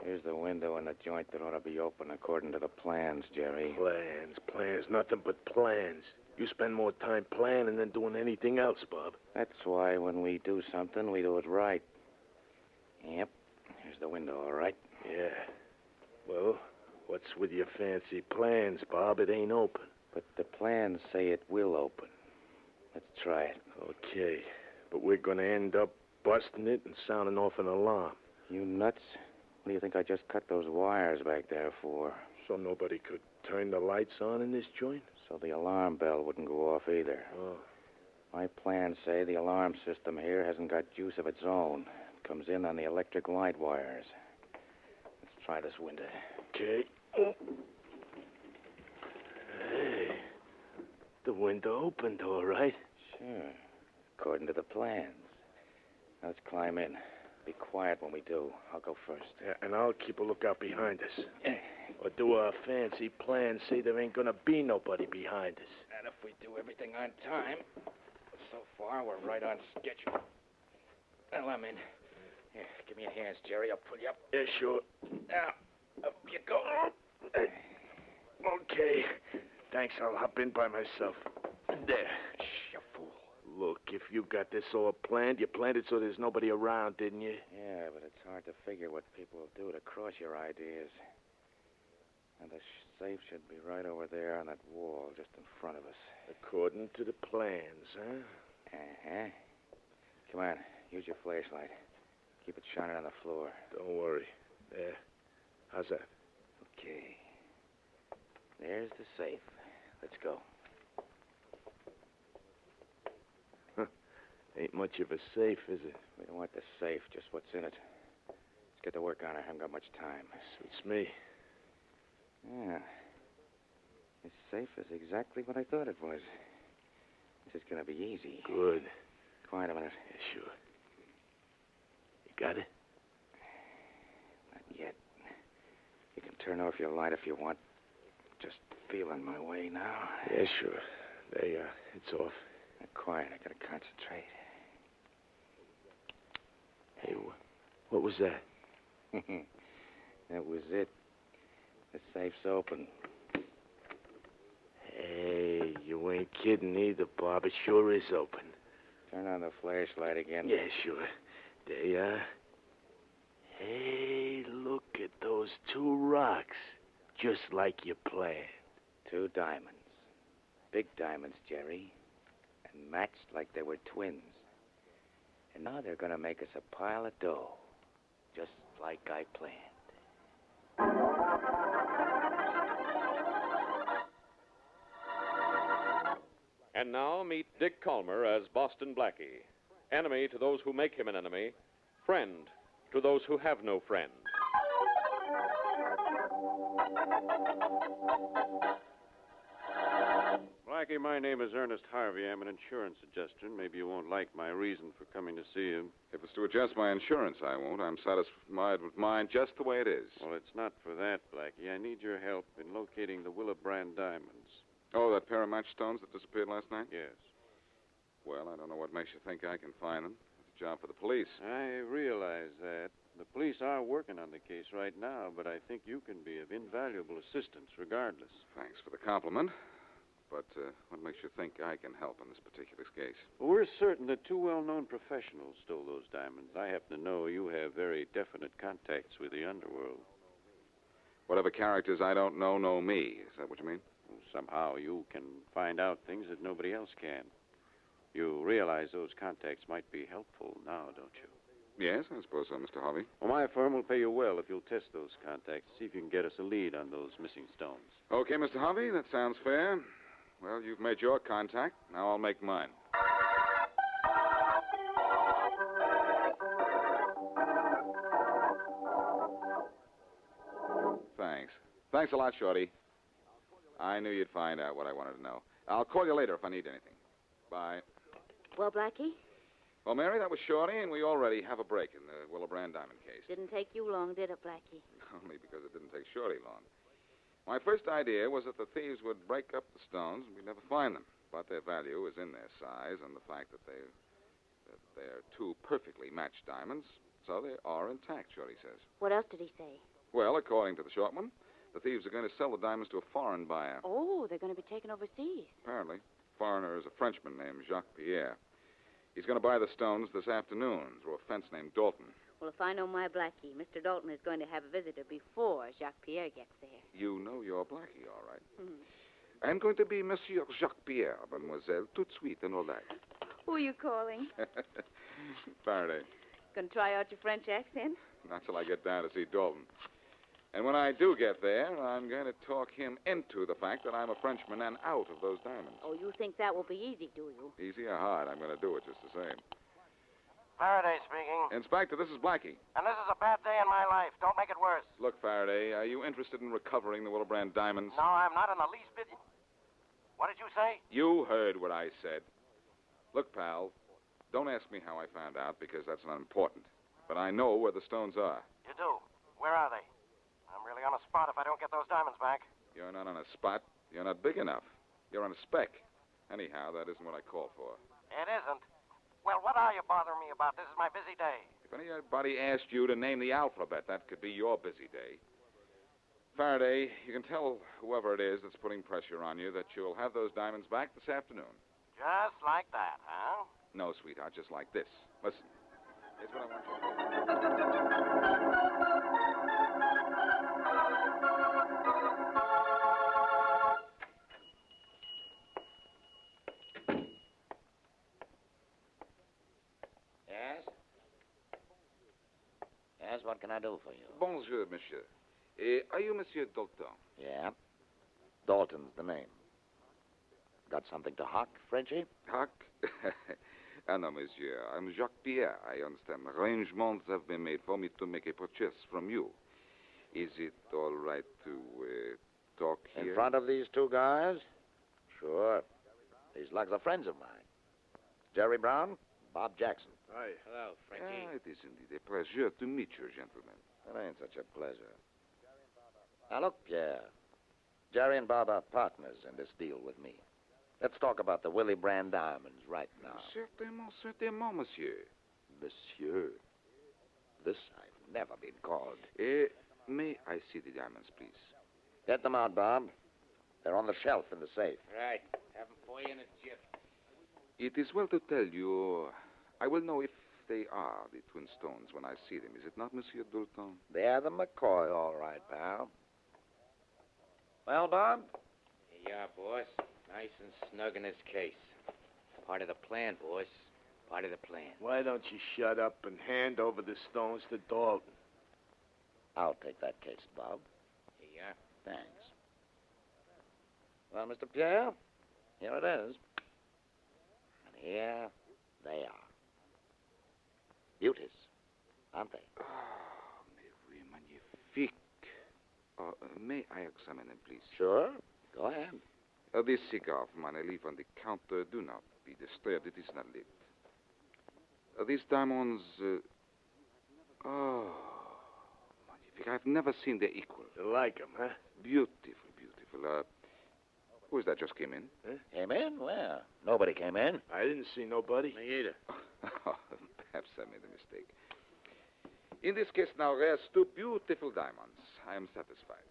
Here's the window in the joint that ought to be open according to the plans, Jerry. Plans, nothing but plans. You spend more time planning than doing anything else, Bob. That's why when we do something, we do it right. Yep. Here's the window, all right? Yeah. Well, what's with your fancy plans, Bob? It ain't open. But the plans say it will open. Let's try it. Okay. But we're going to end up busting it and sounding off an alarm. You nuts? What do you think I just cut those wires back there for? So nobody could turn the lights on in this joint? So the alarm bell wouldn't go off either. Oh. My plans say the alarm system here hasn't got juice of its own. It comes in on the electric light wires. Let's try this window. Okay. Oh. Hey. The window opened, all right. Sure. According to the plans. Now let's climb in. Be quiet when we do. I'll go first. Yeah, and I'll keep a lookout behind us. Or do our fancy plans say there ain't gonna be nobody behind us? And if we do everything on time, so far we're right on schedule. Well, I'm in. Here, give me your hands, Jerry. I'll pull you up. Yeah, sure. Now, up you go. Okay. Thanks, I'll hop in by myself. There. Shh, you fool. Look, if you got this all planned, you planned it so there's nobody around, didn't you? Yeah, but it's hard to figure what people will do to cross your ideas. And the safe should be right over there on that wall just in front of us. According to the plans, huh? Uh-huh. Come on, use your flashlight. Keep it shining on the floor. Don't worry. There. How's that? Okay. There's the safe. Let's go. Ain't much of a safe, is it? We don't want the safe, just what's in it. Let's get to work on it. I haven't got much time. Suits me. Yeah. This safe is exactly what I thought it was. This is going to be easy. Good. Quiet a minute. Yeah, sure. You got it? Not yet. You can turn off your light if you want. Just feeling my way now. Yeah, sure. There you are. It's off. Now, quiet. I got to concentrate. Hey, what was that? That was it. The safe's open. Hey, you ain't kidding either, Bob. It sure is open. Turn on the flashlight again. Yeah, sure. There you are. Hey, look at those two rocks. Just like you planned. 2 diamonds. Big diamonds, Jerry. And matched like they were twins. And now they're going to make us a pile of dough. Just like I planned. And now meet Dick Calmer as Boston Blackie. Enemy to those who make him an enemy. Friend to those who have no friend. Blackie, my name is Ernest Harvey. I'm an insurance adjuster. Maybe you won't like my reason for coming to see you. If it's to adjust my insurance, I won't. I'm satisfied with mine just the way it is. Well, it's not for that, Blackie. I need your help in locating the Willabrandt Diamonds. Oh, that pair of matchstones that disappeared last night? Yes. Well, I don't know what makes you think I can find them. It's a job for the police. I realize that. The police are working on the case right now, but I think you can be of invaluable assistance regardless. Thanks for the compliment. But what makes you think I can help in this particular case? Well, we're certain that 2 well-known professionals stole those diamonds. I happen to know you have very definite contacts with the underworld. Whatever characters I don't know me. Is that what you mean? Well, somehow you can find out things that nobody else can. You realize those contacts might be helpful now, don't you? Yes, I suppose so, Mr. Harvey. Well, my firm will pay you well if you'll test those contacts, see if you can get us a lead on those missing stones. Okay, Mr. Harvey, that sounds fair. Well, you've made your contact. Now I'll make mine. Thanks. Thanks a lot, Shorty. I knew you'd find out what I wanted to know. I'll call you later if I need anything. Bye. Well, Blackie, Well, Mary, that was Shorty, and we already have a break in the Willabrandt Diamond case. didn't take you long, did it, Blackie? Only because it didn't take Shorty long. My first idea was that the thieves would break up the stones and we'd never find them. But their value is in their size and the fact that they're two perfectly matched diamonds. So they are intact, Shorty says. What else did he say? Well, according to the short one, the thieves are going to sell the diamonds to a foreign buyer. Oh, they're going to be taken overseas. Apparently. Foreigner is a Frenchman named Jacques Pierre. He's going to buy the stones this afternoon through a fence named Dalton. Well, if I know my Blackie, Mr. Dalton is going to have a visitor before Jacques Pierre gets there. You know your Blackie, all right. Hmm. I'm going to be Monsieur Jacques Pierre, mademoiselle, tout de suite and all that. Who are you calling? Faraday. Going to try out your French accent? Not till I get down to see Dalton. And when I do get there, I'm going to talk him into the fact that I'm a Frenchman and out of those diamonds. Oh, you think that will be easy, do you? Easy or hard, I'm going to do it just the same. Faraday speaking. Inspector, this is Blackie. And this is a bad day in my life. Don't make it worse. Look, Faraday, are you interested in recovering the Willabrandt diamonds? No, I'm not in the least bit. What did you say? You heard what I said. Look, pal, don't ask me how I found out because that's not important. But I know where the stones are. You do. Where are they? I'm really on a spot if I don't get those diamonds back. You're not on a spot. You're not big enough. You're on a speck. Anyhow, that isn't what I called for. It isn't. Well, what are you bothering me about? This is my busy day. If anybody asked you to name the alphabet, that could be your busy day. Faraday, you can tell whoever it is that's putting pressure on you that you'll have those diamonds back this afternoon. Just like that, huh? No, sweetheart, just like this. Listen. Here's what I want you to do. Yes? Yes, what can I do for you? Bonjour, monsieur. Are you Monsieur Dalton? Yeah. Dalton's the name. Got something to hock, Frenchie? Huck? Ah, no, monsieur. I'm Jacques Pierre. I understand. Arrangements have been made for me to make a purchase from you. Is it all right to talk here? In front of these two guys? Sure. These lugs are friends of mine. Jerry Brown, Bob Jackson. Hi. Hello, It is indeed a pleasure to meet you, gentlemen. It ain't such a pleasure. Now, look, Pierre. Jerry and Bob are partners in this deal with me. Let's talk about the Willabrandt Diamonds right now. Certainement, certainement, monsieur. Monsieur. This I've never been called. May I see the diamonds, please? Get them out, Bob. They're on the shelf in the safe. Right. Have them for you in a jiff. It is well to tell you. I will know if they are the twin stones when I see them. Is it not, Monsieur Dalton? They're the McCoy, all right, pal. Well, Bob? Here you are, boss. Nice and snug in this case. Part of the plan, boss. Part of the plan. Why don't you shut up and hand over the stones to Dalton? I'll take that case, Bob. Here you are. Thanks. Well, Mr. Pierre, here it is. And here they are. Beauties, aren't they? Oh, mais oui, magnifique. May I examine them, please? Sure. Go ahead. This cigar of mine I leave on the counter. Do not be disturbed. It is not lit. These diamonds... magnifique. I've never seen their equal. You like them, huh? Beautiful, beautiful. Who is that just came in? Came in? Well, nobody came in. I didn't see nobody. Me either. Perhaps I made a mistake. In this case now rests two beautiful diamonds. I am satisfied.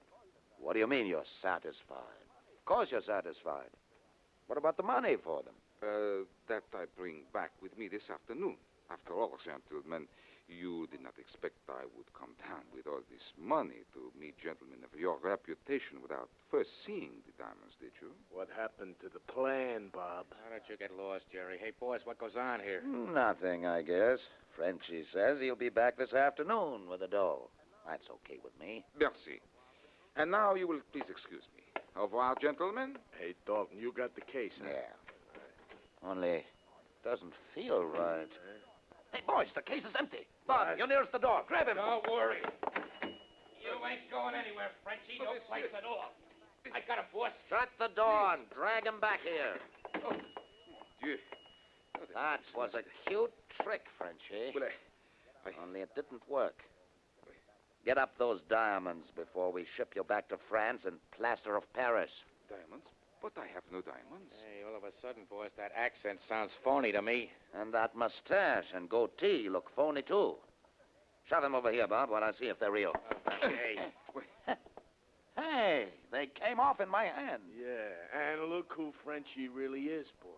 What do you mean you're satisfied? Of course you're satisfied. What about the money for them? That I bring back with me this afternoon. After all, gentlemen, you did not expect I would come down with all this money to meet gentlemen of your reputation without first seeing the diamonds, did you? What happened to the plan, Bob? How did you get lost, Jerry? Hey, boss, what goes on here? Nothing, I guess. Frenchie says he'll be back this afternoon with the dough. That's okay with me. Merci. And now you will please excuse me. Au revoir, gentlemen. Hey, Dalton, you got the case, huh? Yeah. Only it doesn't feel right. Hey, boys, the case is empty. Bob, you're nearest the door. Grab him. Don't worry. You ain't going anywhere, Frenchie. No place at all. I got him, boss. Shut the door and drag him back here. You... That was a cute trick, Frenchie. Well, Only it didn't work. Get up those diamonds before we ship you back to France in plaster of Paris. diamonds? But I have no diamonds. Hey, all of a sudden, boss, that accent sounds phony to me. And that mustache and goatee look phony, too. Shove him over here, Bob, while I see if they're real. Hey. Hey, they came off in my hand. Yeah, and look who Frenchie really is, boss.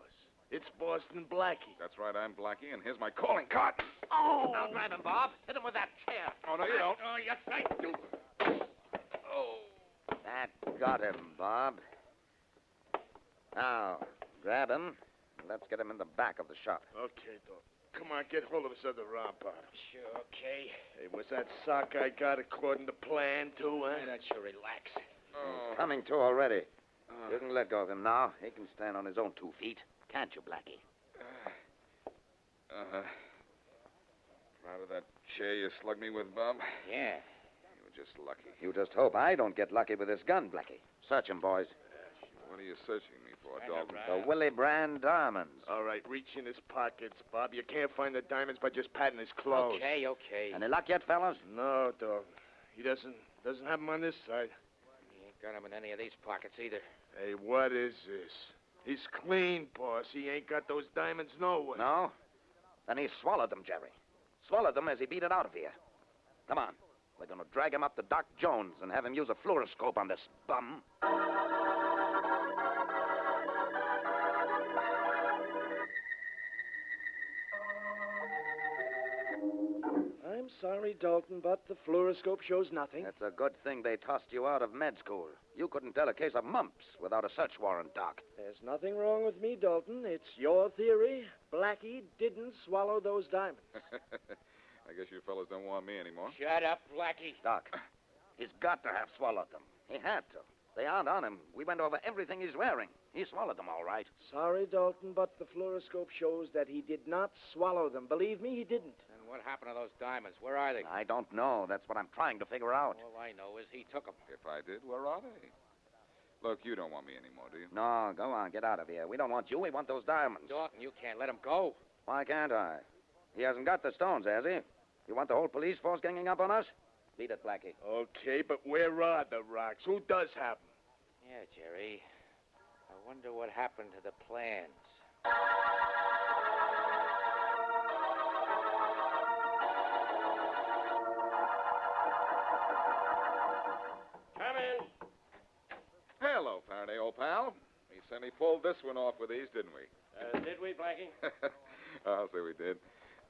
It's Boston Blackie. That's right, I'm Blackie, and here's my calling card. Oh! Now grab him, Bob. Hit him with that chair. Oh, no, you don't. Oh, yes, I do. That got him, Bob. Now, grab him. Let's get him in the back of the shop. Okay, Doc. Come on, get hold of this other arm part. Sure, okay. Hey, was that sock I got according to plan, too, huh? Why don't you relax? Coming to already. You can let go of him now. He can stand on his own 2 feet. Can't you, Blackie? Proud of that chair you slugged me with, Bob? Yeah. You were just lucky. You just hope I don't get lucky with this gun, Blackie. Search him, boys. What are you searching me for, I Dalton? know, The Willabrandt Diamonds. All right, reach in his pockets, Bob. You can't find the diamonds by just patting his clothes. Okay, okay. Any luck yet, fellas? No, Doc. He doesn't have them on this side. He ain't got him in any of these pockets either. Hey, what is this? He's clean, boss. He ain't got those diamonds nowhere. No? Then he swallowed them, Jerry. Swallowed them as he beat it out of here. Come on. We're going to drag him up to Doc Jones and have him use a fluoroscope on this bum. I'm sorry, Dalton, but the fluoroscope shows nothing. It's a good thing they tossed you out of med school. You couldn't tell a case of mumps without a search warrant, Doc. There's nothing wrong with me, Dalton. It's your theory. Blackie didn't swallow those diamonds. I guess you fellas don't want me anymore. Shut up, Blackie. Doc, he's got to have swallowed them. He had to. They aren't on him. We went over everything he's wearing. He swallowed them all right. Sorry, Dalton, but the fluoroscope shows that he did not swallow them. Believe me, he didn't. And what happened to those diamonds? Where are they? I don't know. That's what I'm trying to figure out. All I know is he took them. If I did, where are they? Look, you don't want me anymore, do you? No, go on. Get out of here. We don't want you. We want those diamonds. Dalton, you can't let him go. Why can't I? He hasn't got the stones, has he? You want the whole police force ganging up on us? Beat it, Blackie. Okay, but where are the rocks? Who does have them? Yeah, Jerry. I wonder what happened to the plans. Come in. Hello, Faraday, old pal. We certainly pulled this one off with ease, didn't we? Did we, Blackie? I'll say we did.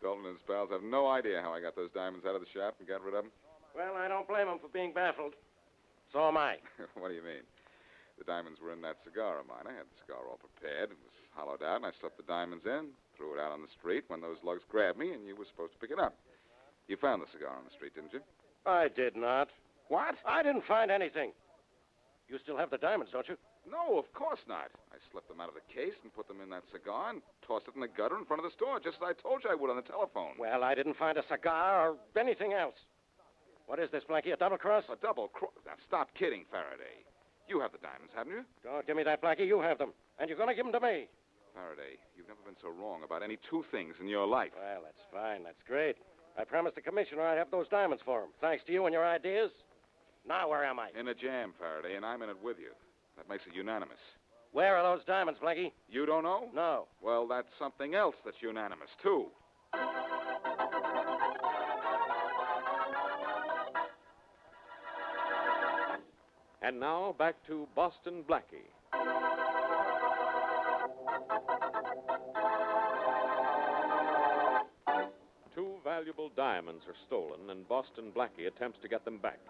Dalton and his pals have no idea how I got those diamonds out of the shop and got rid of them. Well, I don't blame them for being baffled. So am I. What do you mean? The diamonds were in that cigar of mine. I had the cigar all prepared. It was hollowed out, and I slipped the diamonds in, threw it out on the street when those lugs grabbed me, and you were supposed to pick it up. You found the cigar on the street, didn't you? I did not. What? I didn't find anything. You still have the diamonds, don't you? No, of course not. I slipped them out of the case and put them in that cigar and tossed it in the gutter in front of the store, just as I told you I would on the telephone. Well, I didn't find a cigar or anything else. What is this, Blackie, a double cross? A double cross. Now, stop kidding, Faraday. You have the diamonds, haven't you? Don't give me that, Blackie. You have them. And you're going to give them to me. Faraday, you've never been so wrong about any 2 things in your life. Well, that's fine. That's great. I promised the commissioner I'd have those diamonds for him. Thanks to you and your ideas. Now, where am I? In a jam, Faraday, and I'm in it with you. That makes it unanimous. Where are those diamonds, Blackie? You don't know? No. Well, that's something else that's unanimous, too. And now, back to Boston Blackie. Two valuable diamonds are stolen, and Boston Blackie attempts to get them back.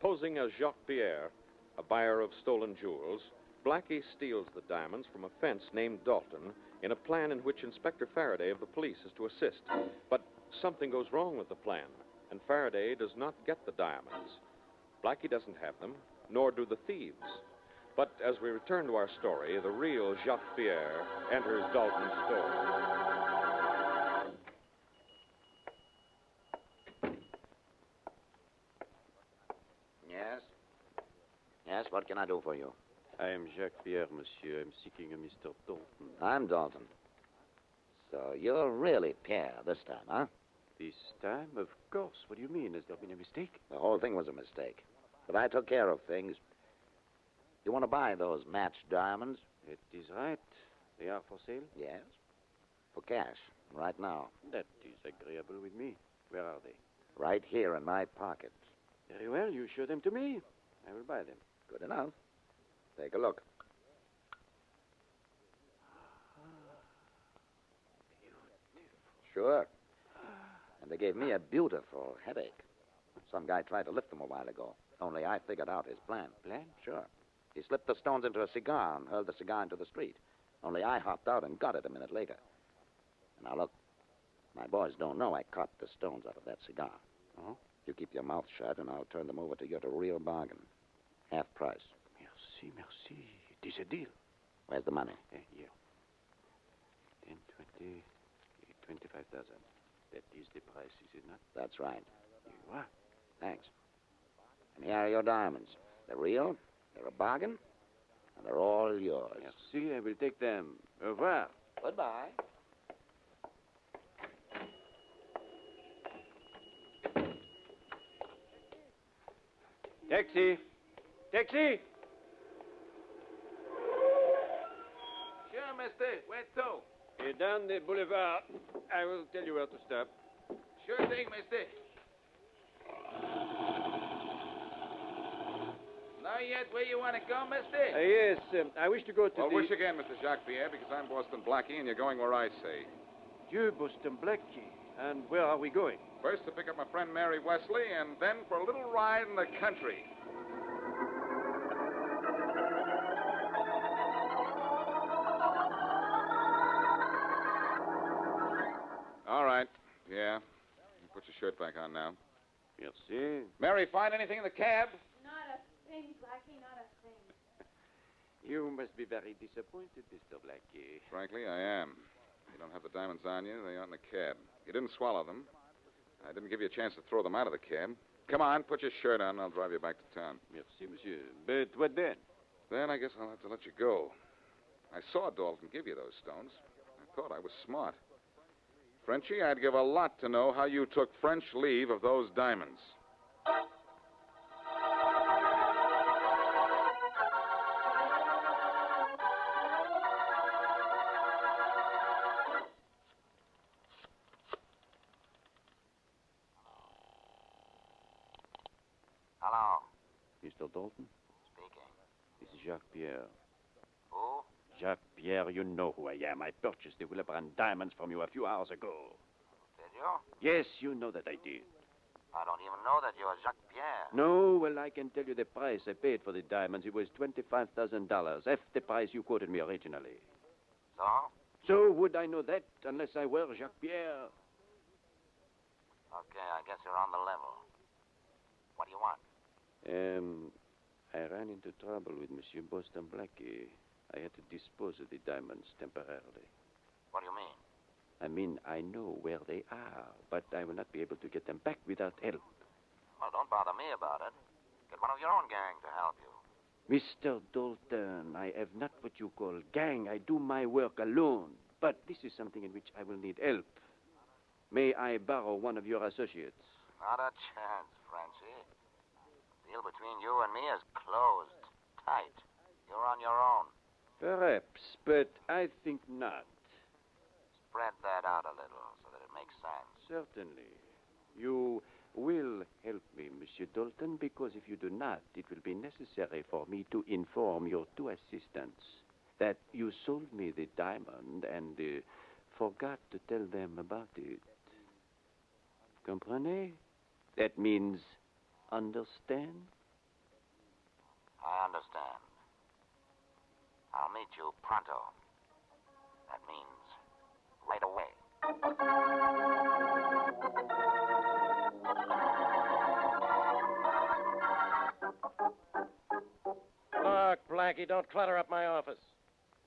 Posing as Jacques Pierre, a buyer of stolen jewels, Blackie steals the diamonds from a fence named Dalton in a plan in which Inspector Faraday of the police is to assist. But something goes wrong with the plan, and Faraday does not get the diamonds. Blackie doesn't have them, nor do the thieves. But as we return to our story, the real Jacques Pierre enters Dalton's store. Yes? Yes, what What can I do for you? I am Jacques Pierre, monsieur. I'm seeking a Mr. Dalton. I'm Dalton. So you're really Pierre this time, huh? This time? Of course. What do you mean? Has there been a mistake? The whole thing was a mistake. But I took care of things. You want to buy those matched diamonds? It is right. They are for sale? Yes. For cash, right now. That is agreeable with me. Where are they? Right here in my pocket. Very well. You show them to me. I will buy them. Good enough. Take a look. Sure. And they gave me a beautiful headache. Some guy tried to lift them a while ago. Only I figured out his plan. Plan? Sure. He slipped the stones into a cigar and hurled the cigar into the street. Only I hopped out and got it a minute later. Now, look. My boys don't know I caught the stones out of that cigar. Oh? You keep your mouth shut, and I'll turn them over to you at a real bargain. Half price. Merci, merci. It is a deal. Where's the money? Here. 10, 20, 25,000. That is the price, is it not? That's right. Here you are. Thanks. And here are your diamonds. They're real, they're a bargain, and they're all yours. Merci, I will take them. Au revoir. Goodbye. Taxi! Taxi! Sure, mister. Where to? Down the boulevard. I will tell you where to stop. Sure thing, mister. Know yet where you want to go, mister? Yes, I wish to go to Well, the... wish again, Mr. Jacques Pierre, because I'm Boston Blackie, and you're going where I say. You, Boston Blackie. And where are we going? First to pick up my friend Mary Wesley, and then for a little ride in the country. All right. Yeah. You put your shirt back on now. Merci. Mary, find anything in the cab? Not a thing, Blackie, not a thing. You must be very disappointed, Mr. Blackie. Frankly, I am. You don't have the diamonds on you. They are in the cab. You didn't swallow them. I didn't give you a chance to throw them out of the cab. Come on, put your shirt on, and I'll drive you back to town. Merci, monsieur. But what then? Then I guess I'll have to let you go. I saw Dalton give you those stones. I thought I was smart. Frenchie, I'd give a lot to know how you took French leave of those diamonds. Hello. Mr. Dalton? Speaking. This is Jacques Pierre. Who? Jacques Pierre, you know who I am. I purchased the Willabrandt Diamonds from you a few hours ago. Did you? Yes, you know that I did. I don't even know that you're Jacques Pierre. No, well, I can tell you the price I paid for the diamonds. It was $25,000, half the price you quoted me originally. So? So would I know that unless I were Jacques Pierre? Okay, I guess you're on the level. What do you want? I ran into trouble with Monsieur Boston Blackie. I had to dispose of the diamonds temporarily. What do you mean? I mean, I know where they are, but I will not be able to get them back without help. Well, don't bother me about it. Get one of your own gang to help you. Mr. Dalton, I have not what you call gang. I do my work alone. But this is something in which I will need help. May I borrow one of your associates? Not a chance, Frenchie. The deal between you and me is closed. Tight. You're on your own. Perhaps, but I think not. Spread that out a little so that it makes sense. Certainly. You will help me, Monsieur Dalton, because if you do not, it will be necessary for me to inform your two assistants that you sold me the diamond and forgot to tell them about it. Comprenez? That means understand? I understand. I'll meet you pronto. That means right away. Look, Blackie, don't clutter up my office.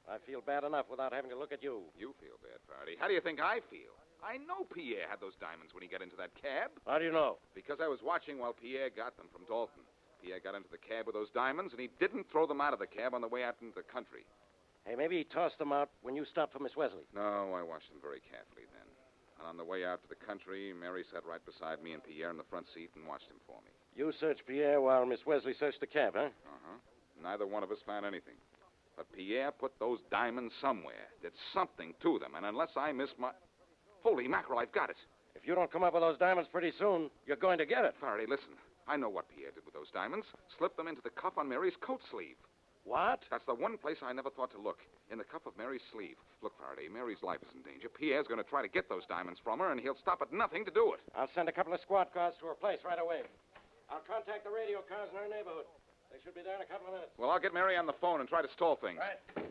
I feel bad enough without having to look at you. You feel bad, Faraday. How do you think I feel? I know Pierre had those diamonds when he got into that cab. How do you know? Because I was watching while Pierre got them from Dalton. Pierre got into the cab with those diamonds, and he didn't throw them out of the cab on the way out into the country. Hey, maybe he tossed them out when you stopped for Miss Wesley. No, I watched them very carefully then. And on the way out to the country, Mary sat right beside me and Pierre in the front seat and watched him for me. You searched Pierre while Miss Wesley searched the cab, huh? Uh-huh. Neither one of us found anything. But Pierre put those diamonds somewhere, did something to them, and unless I miss my... Holy mackerel, I've got it. If you don't come up with those diamonds pretty soon, you're going to get it. Faraday, listen. I know what Pierre did with those diamonds. Slipped them into the cuff on Mary's coat sleeve. What? That's the one place I never thought to look. In the cuff of Mary's sleeve. Look, Faraday, Mary's life is in danger. Pierre's going to try to get those diamonds from her, and he'll stop at nothing to do it. I'll send a couple of squad cars to her place right away. I'll contact the radio cars in her neighborhood. They should be there in a couple of minutes. Well, I'll get Mary on the phone and try to stall things. Right.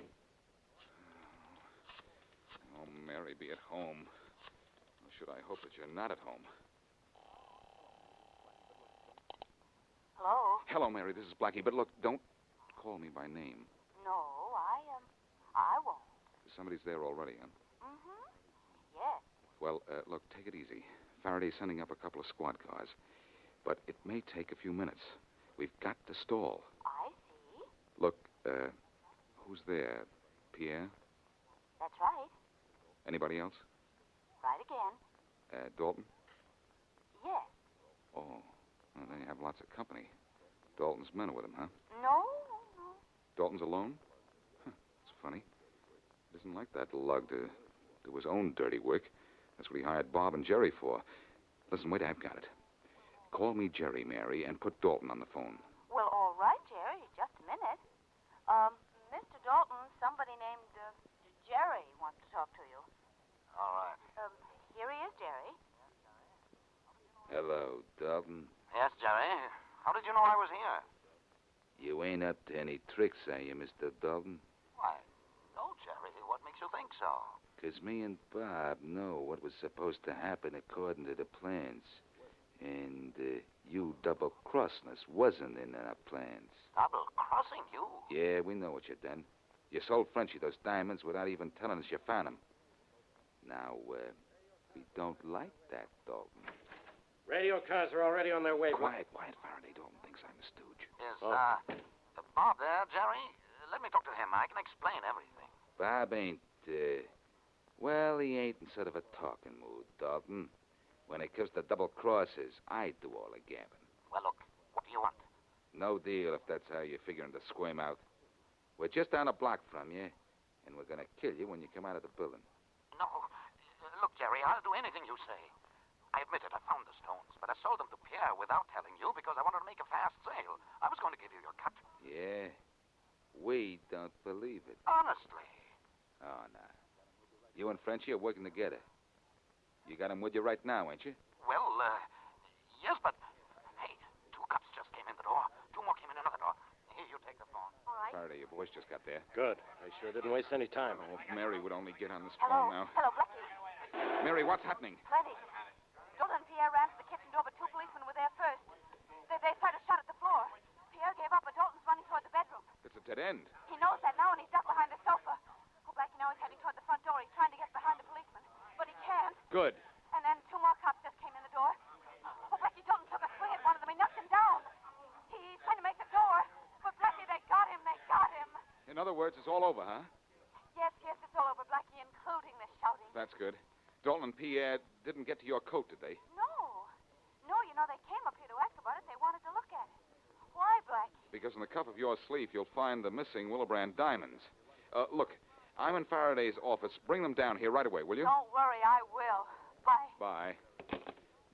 Oh, Mary, be at home. Or should I hope that you're not at home? Hello? Hello, Mary. This is Blackie. But look, don't call me by name. No, I won't. Somebody's there already, huh? Mm-hmm. Yes. Well, look, take it easy. Faraday's sending up a couple of squad cars. But it may take a few minutes. We've got to stall. I see. Look, who's there? Pierre? That's right. Anybody else? Right again. Dalton? Yes. Oh, well, they have lots of company. Dalton's men are with him, huh? No. Dalton's alone? Huh, it's funny. He doesn't like that lug to do his own dirty work. That's what he hired Bob and Jerry for. Listen, wait, I've got it. Call me Jerry, Mary, and put Dalton on the phone. Well, all right, Jerry. Just a minute. Mr. Dalton, somebody named Jerry wants to talk to you. All right. Here he is, Jerry. Hello, Dalton. Yes, Jerry. How did you know I was here? You ain't up to any tricks, are you, Mr. Dalton? Why, no, Jerry. What makes you think so? 'Cause me and Bob know what was supposed to happen according to the plans. And you double-crossing us wasn't in our plans. Double-crossing you? Yeah, we know what you done. You sold Frenchie those diamonds without even telling us you found them. Now, we don't like that, Dalton. Radio cars are already on their way. Quiet, Faraday. Dalton thinks I'm a stooge. Is, Bob there, Jerry? Let me talk to him. I can explain everything. Bob ain't, well, he ain't in sort of a talking mood, Dalton. When it comes to double crosses, I do all the gabbing. Well, look, what do you want? No deal if that's how you're figuring to squirm out. We're just down a block from you, and we're going to kill you when you come out of the building. No. Look, Jerry, I'll do anything you say. I admit it, I found the stones, but I sold them to Pierre without telling you because I wanted to make a fast sale. I was going to give you your cut. Yeah? We don't believe it. Honestly. Oh, no. You and Frenchie are working together. You got him with you right now, ain't you? Well, yes, but... Hey, 2 cops just came in the door. 2 more came in another door. Here, you take the phone. All right. Faraday, your voice just got there. Good. I sure didn't waste any time. Oh, if Mary would only get on this Hello. phone now. Hello, Blackie. Mary, what's happening? Plenty. Dalton and Pierre ran to the kitchen door, but 2 policemen were there first. They fired a shot at the floor. Pierre gave up, but Dalton's running toward the bedroom. It's a dead end. He knows that now, and he's ducked behind the sofa. Oh, Blackie, now he's heading toward the front door. He's trying to get behind the policeman, but he can't. Good. And then 2 more cops just came in the door. Oh, Blackie, Dalton took a swing at one of them. He knocked him down. He's trying to make the door. But, Blackie, they got him. They got him. In other words, it's all over, huh? Yes, it's all over, Blackie, including the shouting. That's good. Dalton and Pierre didn't get to your coat, did they? No, you know, they came up here to ask about it. They wanted to look at it. Why, Blackie? Because in the cuff of your sleeve, you'll find the missing Willabrandt diamonds. Look, I'm in Faraday's office. Bring them down here right away, will you? Don't worry, I will. Bye. Bye.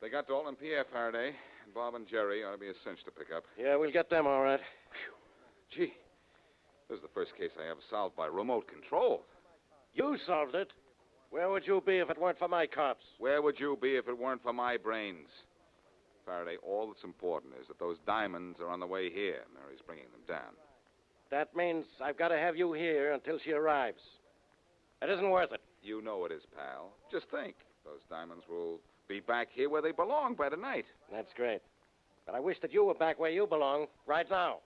They got Dalton and Pierre Faraday. And Bob and Jerry ought to be a cinch to pick up. Yeah, we'll get them all right. Gee, this is the first case I ever solved by remote control. You solved it. Where would you be if it weren't for my cops? Where would you be if it weren't for my brains? Faraday, all that's important is that those diamonds are on the way here. Mary's bringing them down. That means I've got to have you here until she arrives. It isn't worth it. You know it is, pal. Just think. Those diamonds will be back here where they belong by tonight. That's great. But I wish that you were back where you belong right now.